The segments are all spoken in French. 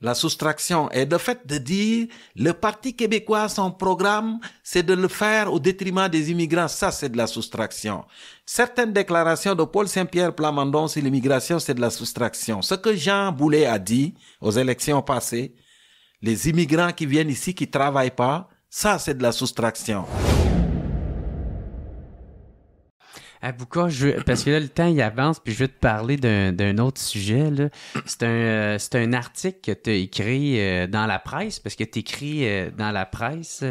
La soustraction est le fait de dire le Parti québécois, son programme, c'est de le faire au détriment des immigrants. Ça, c'est de la soustraction. Certaines déclarations de Paul Saint-Pierre Plamondon sur l'immigration, c'est de la soustraction. Ce que Jean Boulet a dit aux élections passées, les immigrants qui viennent ici, qui travaillent pas, ça, c'est de la soustraction. Ah, Bouka, parce que là, le temps, il avance, puis je vais te parler d'un autre sujet, là. C'est un article que tu as écrit dans la presse, parce que tu écris dans la presse.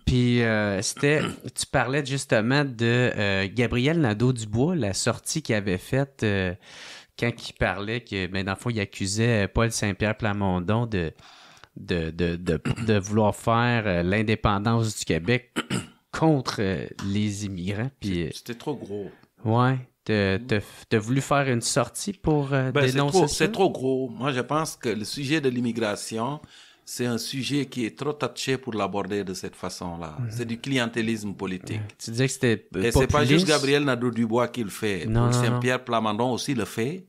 Puis tu parlais justement de Gabriel Nadeau-Dubois, la sortie qu'il avait faite quand il parlait que, ben, dans le fond, il accusait Paul Saint-Pierre Plamondon de vouloir faire l'indépendance du Québec contre les immigrants. Puis, c'était trop gros. Ouais. T'as voulu faire une sortie pour dénoncer ça? C'est trop gros. Moi, je pense que le sujet de l'immigration, c'est un sujet qui est trop touché pour l'aborder de cette façon-là. Mm-hmm. C'est du clientélisme politique. Tu disais que c'était Et c'est pas juste Gabriel Nadeau-Dubois qui le fait. Non, Paul Saint-Pierre Plamondon aussi le fait.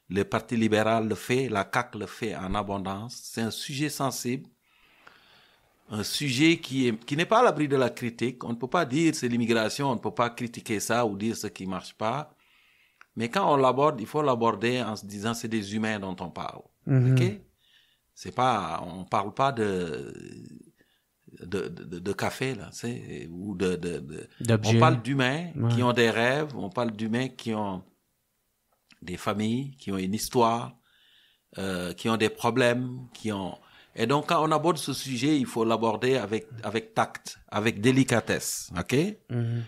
Le Parti libéral le fait. La CAQ le fait en abondance. C'est un sujet sensible. Un sujet qui n'est pas à l'abri de la critique. On ne peut pas dire c'est l'immigration, on ne peut pas critiquer ça ou dire ce qui marche pas. Mais quand on l'aborde, il faut l'aborder en se disant c'est des humains dont on parle. Mm-hmm. OK? C'est pas, on parle pas de café, là, c'est, ou on parle d'humains qui ont des rêves, on parle d'humains qui ont des familles, qui ont une histoire, qui ont des problèmes, et donc, quand on aborde ce sujet, il faut l'aborder avec tact, avec délicatesse, OK? Mm-hmm.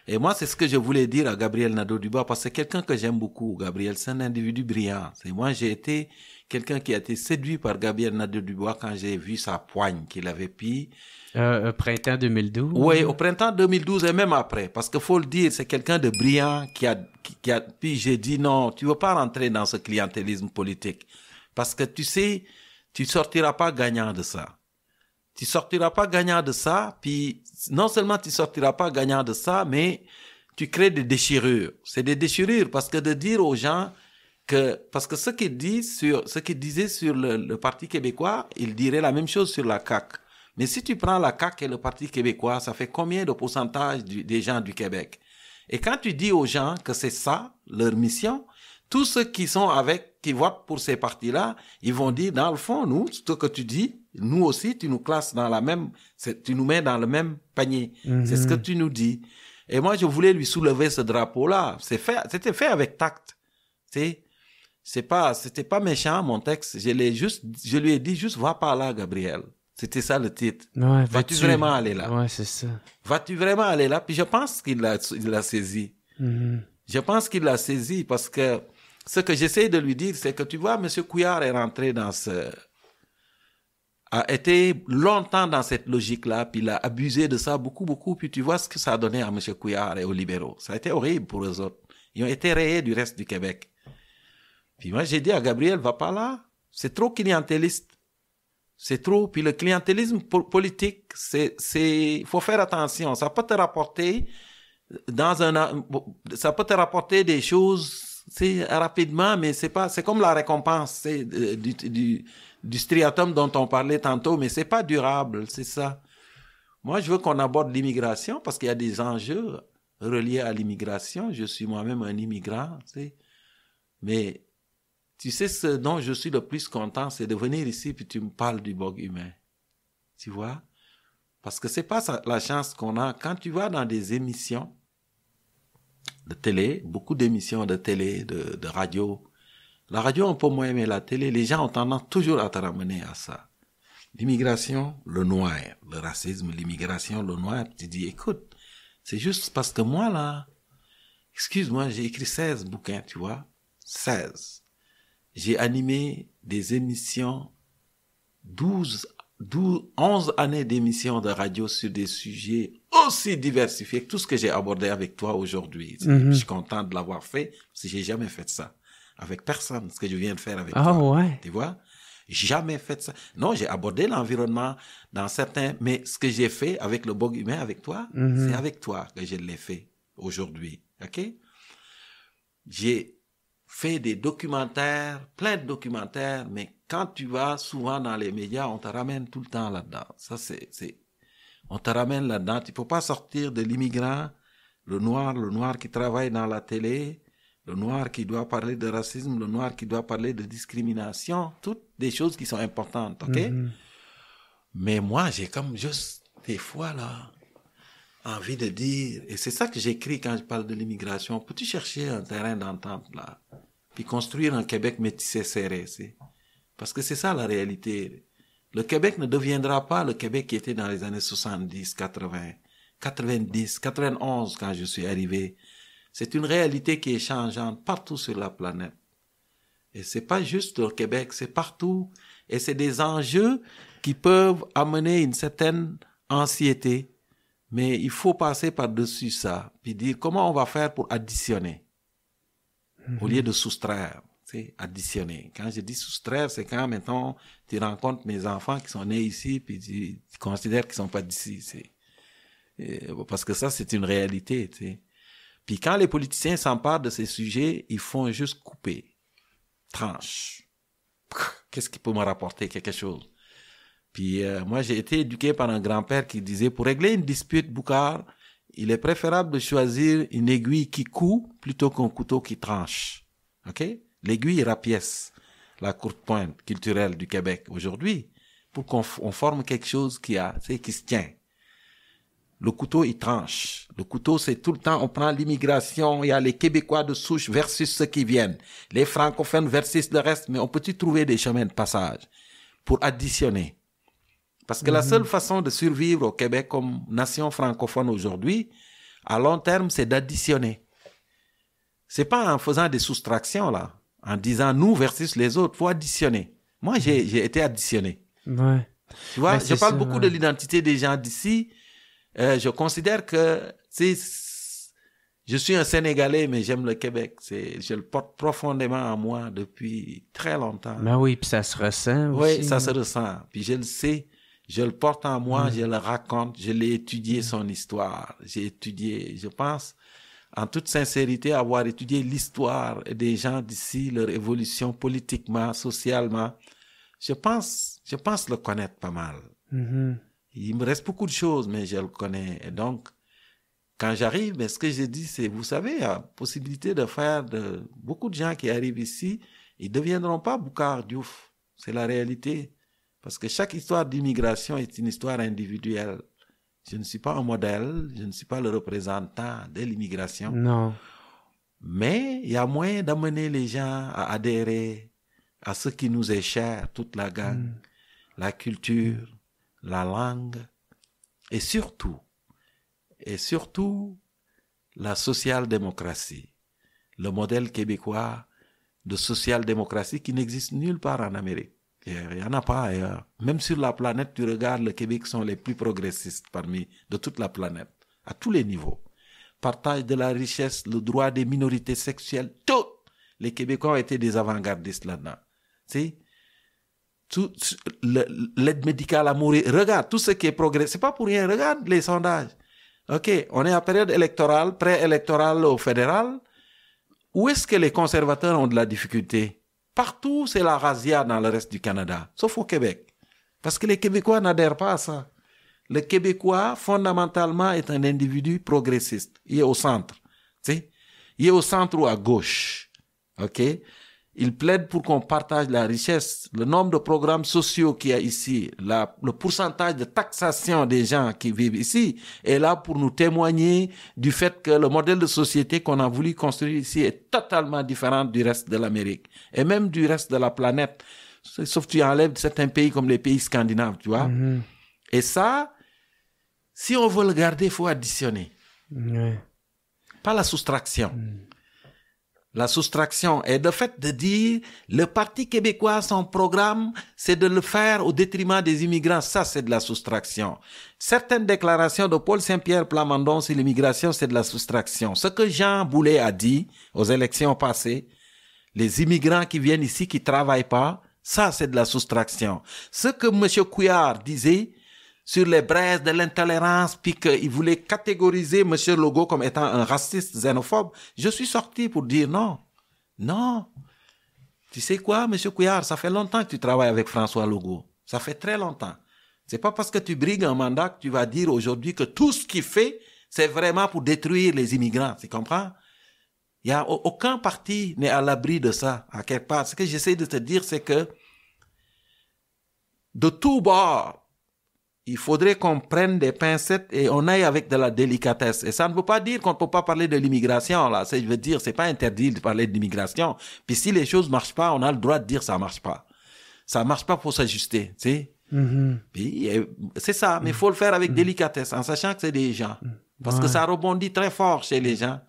Et moi, c'est ce que je voulais dire à Gabriel Nadeau-Dubois, parce que c'est quelqu'un que j'aime beaucoup, Gabriel. C'est un individu brillant. Moi, j'ai été quelqu'un qui a été séduit par Gabriel Nadeau-Dubois quand j'ai vu sa poigne qu'il avait pris. Au printemps 2012? Oui, au printemps 2012 et même après. Parce qu'il faut le dire, c'est quelqu'un de brillant puis j'ai dit non, tu veux pas rentrer dans ce clientélisme politique. Parce que tu sais, tu sortiras pas gagnant de ça. Tu sortiras pas gagnant de ça, puis non seulement tu sortiras pas gagnant de ça, mais tu crées des déchirures. C'est des déchirures parce que de dire aux gens parce que ce qu'il disait sur le Parti québécois, il dirait la même chose sur la CAQ. Mais si tu prends la CAQ et le Parti québécois, ça fait combien de pourcentage des gens du Québec? Et quand tu dis aux gens que c'est ça, leur mission, tous ceux qui votent pour ces partis-là, ils vont dire, dans le fond, nous, ce que tu dis, nous aussi, tu nous classes tu nous mets dans le même panier. Mm-hmm. C'est ce que tu nous dis. Et moi, je voulais lui soulever ce drapeau-là. C'était fait avec tact. C'était pas méchant, mon texte. Je lui ai dit juste, va par là, Gabriel. C'était ça le titre. Ouais, vas-tu vraiment aller là? Ouais, c'est ça. Vas-tu vraiment aller là? Puis je pense qu'il l'a saisi. Mm-hmm. Je pense qu'il l'a saisi parce que ce que j'essaie de lui dire, c'est que tu vois, M. Couillard est rentré a été longtemps dans cette logique-là, puis il a abusé de ça beaucoup, beaucoup, puis tu vois ce que ça a donné à M. Couillard et aux libéraux. Ça a été horrible pour eux autres. Ils ont été rayés du reste du Québec. Puis moi, j'ai dit à Gabriel, va pas là. C'est trop clientéliste. C'est trop. Puis le clientélisme politique, il faut faire attention. Ça peut te rapporter ça peut te rapporter des choses, rapidement, mais c'est comme la récompense, du striatum dont on parlait tantôt, mais c'est pas durable, c'est ça. Moi, je veux qu'on aborde l'immigration parce qu'il y a des enjeux reliés à l'immigration. Je suis moi-même un immigrant, mais tu sais, ce dont je suis le plus content, c'est de venir ici puis tu me parles du bug humain. Tu vois? Parce que c'est pas la chance qu'on a. Quand tu vas dans des émissions de télé, beaucoup d'émissions de télé, de radio. La radio, on peut moins, mais la télé, les gens ont tendance toujours à te ramener à ça. L'immigration, le noir. Le racisme, l'immigration, le noir. Tu dis, écoute, c'est juste parce que moi, là, excuse-moi, j'ai écrit 16 bouquins, tu vois. 16. J'ai animé des émissions, 11 années d'émissions de radio sur des sujets aussi diversifiés que tout ce que j'ai abordé avec toi aujourd'hui. Mm-hmm. Je suis content de l'avoir fait, parce que j'ai jamais fait ça. Avec personne, ce que je viens de faire avec toi. Ouais. Tu vois? Jamais fait ça. Non, j'ai abordé l'environnement dans certains, mais ce que j'ai fait avec le bug humain, avec toi, mm-hmm. c'est avec toi que je l'ai fait aujourd'hui. OK? J'ai fait des documentaires, plein de documentaires, mais quand tu vas souvent dans les médias, on te ramène tout le temps là-dedans. Ça, on te ramène là-dedans. Tu peux pas sortir de l'immigrant, le noir qui travaille dans la télé, le noir qui doit parler de racisme, le noir qui doit parler de discrimination, toutes des choses qui sont importantes, ok? Mais moi, j'ai comme juste des fois, là, envie de dire, et c'est ça que j'écris quand je parle de l'immigration, peux-tu chercher un terrain d'entente, là, puis construire un Québec métissé serré, c'est? Parce que c'est ça la réalité. Le Québec ne deviendra pas le Québec qui était dans les années 70, 80, 90, 91 quand je suis arrivé. C'est une réalité qui est changeante partout sur la planète. Et c'est pas juste au Québec, c'est partout. Et c'est des enjeux qui peuvent amener une certaine anxiété. Mais il faut passer par-dessus ça, puis dire comment on va faire pour additionner, au lieu de soustraire. C'est additionner. Quand je dis soustraire, c'est quand, maintenant, tu rencontres mes enfants qui sont nés ici, puis tu considères qu'ils sont pas d'ici. Parce que ça, c'est une réalité. T'sais. Puis quand les politiciens s'emparent de ces sujets, ils font juste couper, tranche. Qu'est-ce qui peut me rapporter quelque chose? Puis moi, j'ai été éduqué par un grand-père qui disait, pour régler une dispute, Boucar, il est préférable de choisir une aiguille qui coud plutôt qu'un couteau qui tranche. OK? L'aiguille rapièce, la courte pointe culturelle du Québec aujourd'hui, pour qu'on forme quelque chose qui se tient. Le couteau, il tranche. Le couteau, c'est tout le temps, on prend l'immigration, il y a les Québécois de souche versus ceux qui viennent, les francophones versus le reste, mais on peut-tu trouver des chemins de passage pour additionner? Parce que la seule façon de survivre au Québec comme nation francophone aujourd'hui, à long terme, c'est d'additionner. C'est pas en faisant des soustractions, là, en disant nous versus les autres, faut additionner. Moi, j'ai été additionné. Ouais. Tu vois, Ben, je parle ça, beaucoup de l'identité des gens d'ici. Je considère que, je suis un Sénégalais, mais j'aime le Québec. Je le porte profondément en moi depuis très longtemps. Ben oui, puis ça se ressent aussi. Oui, ça se ressent. Puis je le sais. Je le porte en moi, je le raconte, je l'ai étudié son histoire. J'ai étudié, je pense, en toute sincérité, avoir étudié l'histoire des gens d'ici, leur évolution politiquement, socialement. Je pense le connaître pas mal. Il me reste beaucoup de choses, mais je le connais. Et donc, quand j'arrive, ce que je dis, c'est, vous savez, il y a possibilité de faire beaucoup de gens qui arrivent ici, ils deviendront pas Boucar Diouf. C'est la réalité. Parce que chaque histoire d'immigration est une histoire individuelle. Je ne suis pas un modèle, je ne suis pas le représentant de l'immigration. Non. Mais il y a moyen d'amener les gens à adhérer à ce qui nous est cher, toute la gang, la culture, la langue, et surtout, la social-démocratie, le modèle québécois de social-démocratie qui n'existe nulle part en Amérique. Il n'y en a pas ailleurs. Même sur la planète, tu regardes, le Québec sont les plus progressistes de toute la planète, à tous les niveaux. Partage de la richesse, le droit des minorités sexuelles, tout. Les Québécois ont été des avant-gardistes là-dedans. Tu sais, l'aide médicale à mourir. Regarde, tout ce qui est progrès, c'est pas pour rien. Regarde les sondages. OK, on est en période électorale, pré-électorale au fédéral. Où est-ce que les conservateurs ont de la difficulté? Partout, c'est la razzia dans le reste du Canada, sauf au Québec. Parce que les Québécois n'adhèrent pas à ça. Le Québécois, fondamentalement, est un individu progressiste. Il est au centre. Tu sais? Il est au centre ou à gauche. OK? Il plaide pour qu'on partage la richesse. Le nombre de programmes sociaux qu'il y a ici, le pourcentage de taxation des gens qui vivent ici est là pour nous témoigner du fait que le modèle de société qu'on a voulu construire ici est totalement différent du reste de l'Amérique et même du reste de la planète. Sauf que tu enlèves certains pays comme les pays scandinaves, tu vois. Et ça, si on veut le garder, il faut additionner. Pas la soustraction. La soustraction est le fait de dire le Parti québécois, son programme, c'est de le faire au détriment des immigrants. Ça, c'est de la soustraction. Certaines déclarations de Paul Saint-Pierre Plamondon sur l'immigration, c'est de la soustraction. Ce que Jean Boulet a dit aux élections passées, les immigrants qui viennent ici, qui travaillent pas, ça, c'est de la soustraction. Ce que M. Couillard disait sur les braises de l'intolérance, puis qu'il voulait catégoriser M. Legault comme étant un raciste xénophobe, je suis sorti pour dire non. Non. Tu sais quoi, M. Couillard, ça fait longtemps que tu travailles avec François Legault. Ça fait très longtemps. C'est pas parce que tu brigues un mandat que tu vas dire aujourd'hui que tout ce qu'il fait, c'est vraiment pour détruire les immigrants. Tu comprends? Il y a aucun parti n'est à l'abri de ça, à quelque part. Ce que j'essaie de te dire, c'est que de tous bords, il faudrait qu'on prenne des pincettes et on aille avec de la délicatesse. Et ça ne veut pas dire qu'on ne peut pas parler de l'immigration, là. Je veux dire, c'est pas interdit de parler de l'immigration. Puis si les choses marchent pas, on a le droit de dire ça marche pas. Ça marche pas pour s'ajuster, tu sais. Puis c'est ça, mais il faut le faire avec délicatesse, en sachant que c'est des gens. Parce que ça rebondit très fort chez les gens.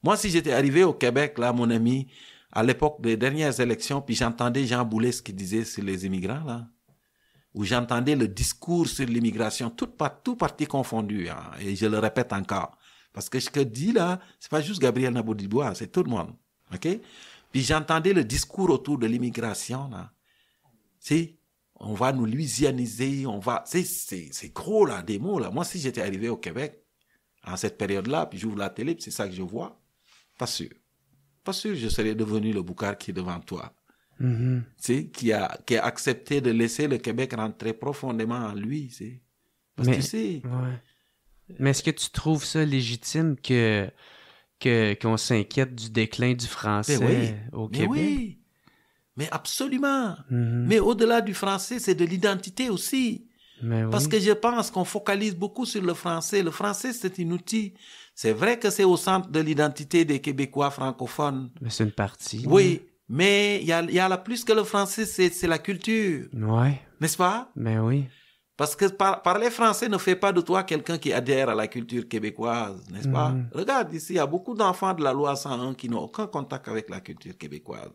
Moi, si j'étais arrivé au Québec, là, mon ami, à l'époque des dernières élections, puis j'entendais Jean Boulet ce qu'il disait sur les immigrants, là, où j'entendais le discours sur l'immigration, tout parti confondu, hein, et je le répète encore. Parce que ce que dit là, c'est pas juste Gabriel Nadeau-Dubois, c'est tout le monde. OK? Puis j'entendais le discours autour de l'immigration, là. On va nous louisianiser, c'est gros, là, des mots, là. Moi, si j'étais arrivé au Québec, en cette période-là, puis j'ouvre la télé, puis c'est ça que je vois, pas sûr. Pas sûr que je serais devenu le Boucar qui est devant toi. Tu sais, qui a accepté de laisser le Québec rentrer profondément en lui, c'est. Parce que tu sais. Ouais. Mais est-ce que tu trouves ça légitime qu'on s'inquiète du déclin du français au Québec? Oui. Mais absolument. Mais au-delà du français, c'est de l'identité aussi. Parce que je pense qu'on focalise beaucoup sur le français. Le français, c'est un outil. C'est vrai que c'est au centre de l'identité des Québécois francophones. Mais c'est une partie. Oui. Mais il y a là plus que le français, c'est la culture. Ouais. N'est-ce pas? Mais oui. Parce que parler français ne fait pas de toi quelqu'un qui adhère à la culture québécoise, n'est-ce pas? Regarde ici, il y a beaucoup d'enfants de la loi 101 qui n'ont aucun contact avec la culture québécoise.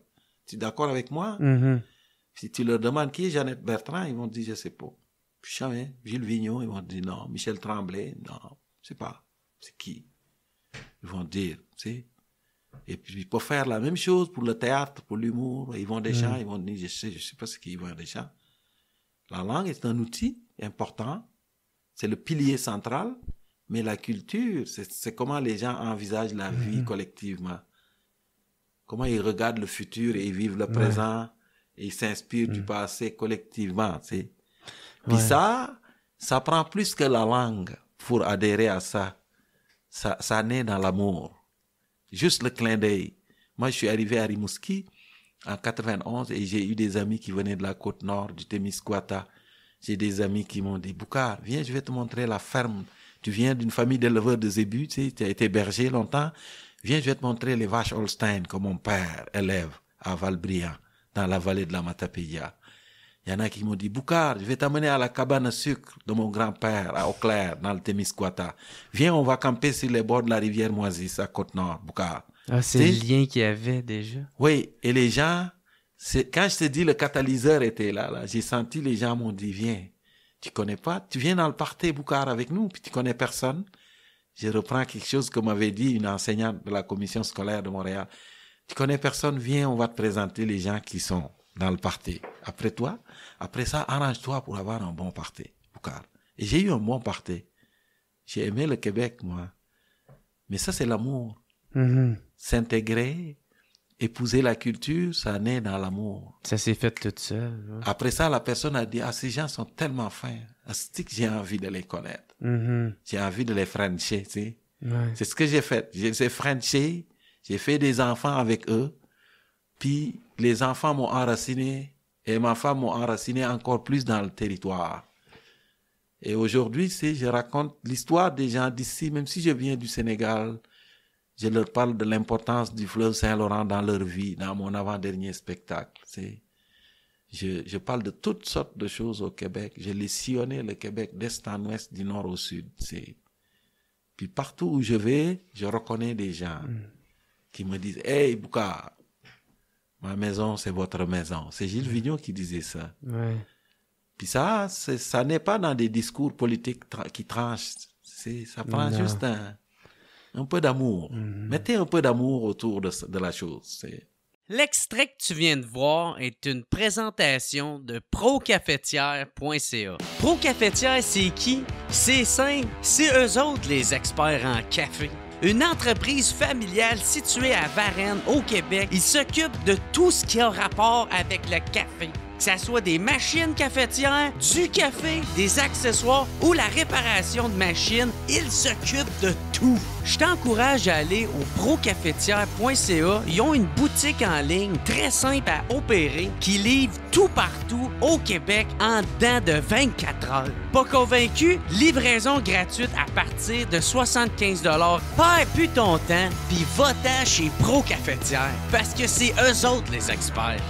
Tu es d'accord avec moi? Si tu leur demandes qui est Jeannette Bertrand, ils vont te dire, je sais pas. Jamais. Gilles Vigneault, ils vont te dire non. Michel Tremblay, non. Je sais pas. C'est qui? Ils vont te dire, tu sais. Et puis, il faut faire la même chose pour le théâtre, pour l'humour. Ils vont des chants, ils vont dire, je sais pas ce qu'ils vont des chants. La langue est un outil important. C'est le pilier central. Mais la culture, c'est comment les gens envisagent la vie collectivement. Comment ils regardent le futur et ils vivent le présent. Et ils s'inspirent du passé collectivement, tu sais. Puis ça prend plus que la langue pour adhérer à ça. Ça naît dans l'amour. Juste le clin d'œil. Moi, je suis arrivé à Rimouski en 91 et j'ai eu des amis qui venaient de la côte nord, du Témiscouata. J'ai des amis qui m'ont dit, Boucar, viens, je vais te montrer la ferme. Tu viens d'une famille d'éleveurs de zébus, tu sais, tu as été berger longtemps. Viens, je vais te montrer les vaches Holstein que mon père élève à Valbriand, dans la vallée de la Matapédia. Il y en a qui m'ont dit, Boucar, je vais t'amener à la cabane à sucre de mon grand-père, à Auclair, dans le Témiscouata. Viens, on va camper sur les bords de la rivière Moisis, à Côte-Nord, Boucar. Ah, c'est le lien qu'il y avait déjà. Oui, et les gens, quand je te dis le catalyseur était là, j'ai senti les gens m'ont dit, viens, tu connais pas, tu viens dans le party Boucar avec nous, puis tu connais personne. Je reprends quelque chose que m'avait dit une enseignante de la commission scolaire de Montréal. Tu connais personne, viens, on va te présenter les gens qui sont dans le party. Après ça, arrange-toi pour avoir un bon party, Boucar. Et j'ai eu un bon party. J'ai aimé le Québec, moi. Mais ça, c'est l'amour. S'intégrer, épouser la culture, ça naît dans l'amour. Ça s'est fait tout seul. Ouais. Après ça, la personne a dit, ces gens sont tellement fins. C'est que j'ai envie de les connaître. J'ai envie de les frencher, tu sais. Ouais. C'est ce que j'ai fait. J'ai les frenché, j'ai fait des enfants avec eux. Puis, les enfants m'ont enraciné et ma femme m'a enraciné encore plus dans le territoire. Et aujourd'hui, je raconte l'histoire des gens d'ici, même si je viens du Sénégal, je leur parle de l'importance du fleuve Saint-Laurent dans leur vie, dans mon avant-dernier spectacle. Je parle de toutes sortes de choses au Québec. Je l'ai sillonné, le Québec, d'est en ouest, du nord au sud. Puis partout où je vais, je reconnais des gens qui me disent « Hey, Boucar, ma maison, c'est votre maison. » C'est Gilles Vigneault qui disait ça. Ouais. Puis ça n'est pas dans des discours politiques qui tranchent. Ça prend juste un peu d'amour. Mettez un peu d'amour autour de la chose. L'extrait que tu viens de voir est une présentation de procafetière.ca. Procafetière, c'est qui? C'est simple, c'est eux autres les experts en café. une entreprise familiale située à Varennes, au Québec. Ils s'occupent de tout ce qui a rapport avec le café. Que ça soit des machines cafetières, du café, des accessoires ou la réparation de machines, ils s'occupent de tout. Je t'encourage à aller au procafetière.ca. Ils ont une boutique en ligne très simple à opérer qui livre tout partout au Québec en dedans de 24 heures. Pas convaincu? Livraison gratuite à partir de 75 $. Perds plus ton temps puis va-t'en chez Procafetière parce que c'est eux autres les experts.